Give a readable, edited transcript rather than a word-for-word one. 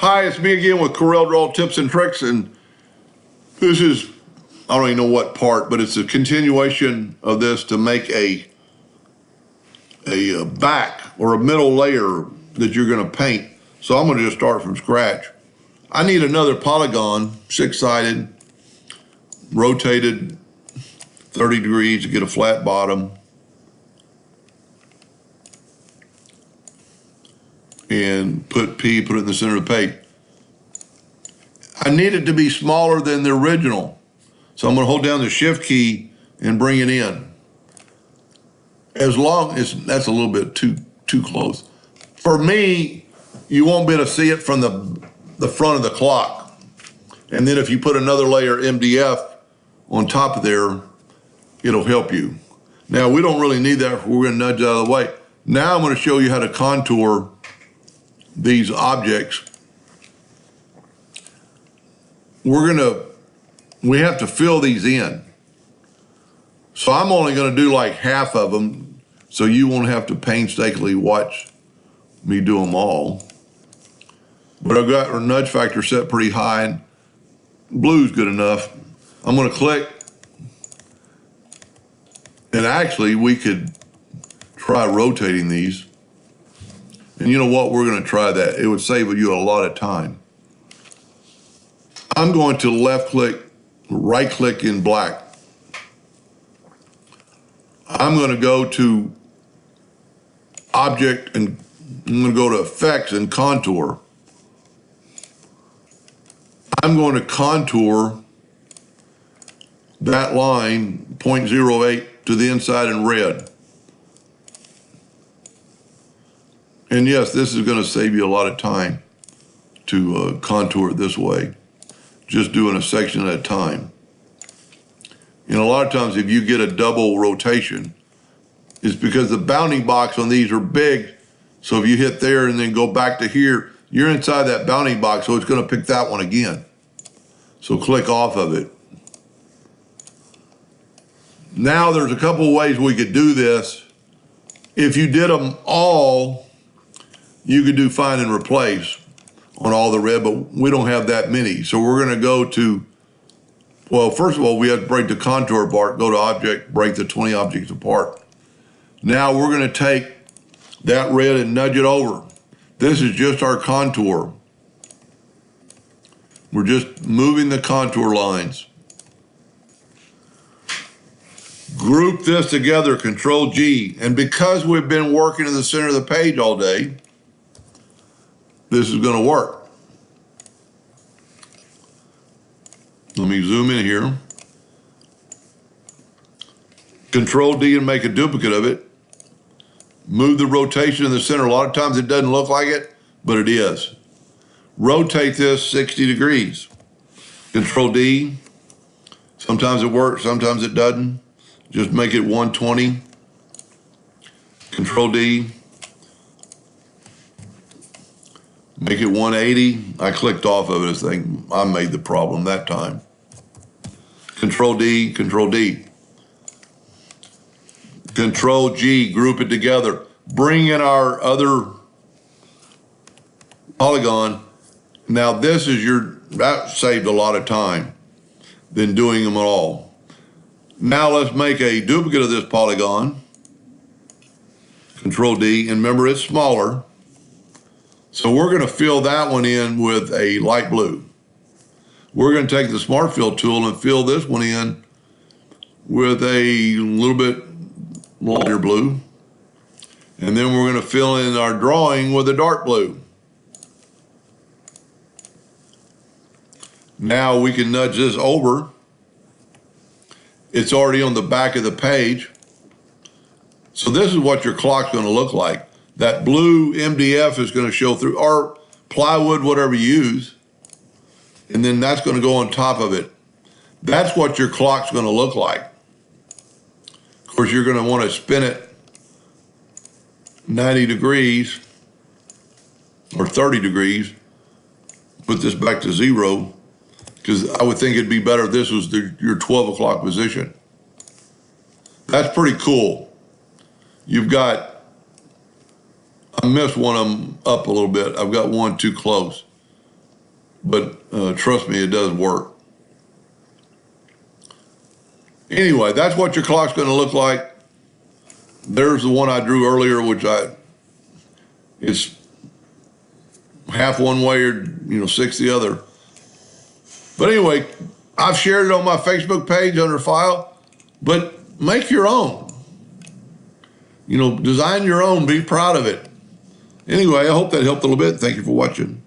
Hi, it's me again with Corel Draw Tips and Tricks, and this is, I don't even know what part, but it's a continuation of this to make a back or a middle layer that you're going to paint. So I'm going to just start from scratch. I need another polygon, 6-sided, rotated 30 degrees to get a flat bottom. And put it in the center of the page. I need it to be smaller than the original. So I'm going to hold down the shift key and bring it in. As long as that's a little bit too close. For me, you won't be able to see it from the front of the clock. And then if you put another layer MDF on top of there, it'll help you. Now we don't really need that. We're going to nudge it out of the way. Now I'm going to show you how to contour these objects. We have to fill these in. So I'm only going to do like half of them, so you won't have to painstakingly watch me do them all. But I've got our nudge factor set pretty high, and blue's good enough. I'm going to click, and actually we could try rotating these. And you know what, we're going to try that. It would save you a lot of time. I'm going to left click, right click in black. I'm going to go to object and I'm going to go to effects and contour. I'm going to contour that line 0.08 to the inside in red. And yes, this is going to save you a lot of time to contour it this way, just doing a section at a time. And a lot of times if you get a double rotation, it's because the bounding box on these are big. So if you hit there and then go back to here, you're inside that bounding box, so it's going to pick that one again. So click off of it. Now there's a couple of ways we could do this. If you did them all, you could do find and replace on all the red, but we don't have that many. So we're going to go to, well, first of all, we have to break the contour apart, go to object, break the 20 objects apart. Now we're going to take that red and nudge it over. This is just our contour. We're just moving the contour lines. Group this together, Control G. And because we've been working in the center of the page all day, this is going to work. Let me zoom in here. Control D and make a duplicate of it. Move the rotation in the center. A lot of times it doesn't look like it, but it is. Rotate this 60 degrees. Control D. Sometimes it works, sometimes it doesn't. Just make it 120. Control D. Make it 180. I clicked off of it. This thing, I made the problem that time. Control D, Control D. Control G, group it together. Bring in our other polygon. Now this is that saved a lot of time than doing them all. Now let's make a duplicate of this polygon. Control D, and remember it's smaller. So we're going to fill that one in with a light blue. We're going to take the Smart Fill tool and fill this one in with a little bit lighter blue. And then we're going to fill in our drawing with a dark blue. Now we can nudge this over. It's already on the back of the page. So this is what your clock's going to look like. That blue MDF is going to show through, or plywood, whatever you use. And then that's going to go on top of it. That's what your clock's going to look like. Of course, you're going to want to spin it 90 degrees or 30 degrees. Put this back to 0, because I would think it'd be better if this was your 12 o'clock position. That's pretty cool. You've got, I missed one of them up a little bit. I've got one too close. but trust me, it does work. Anyway, that's what your clock's going to look like. There's the one I drew earlier, which it's half one way or, six the other. But anyway, I've shared it on my Facebook page under file, but make your own. Design your own, be proud of it. Anyway, I hope that helped a little bit. Thank you for watching.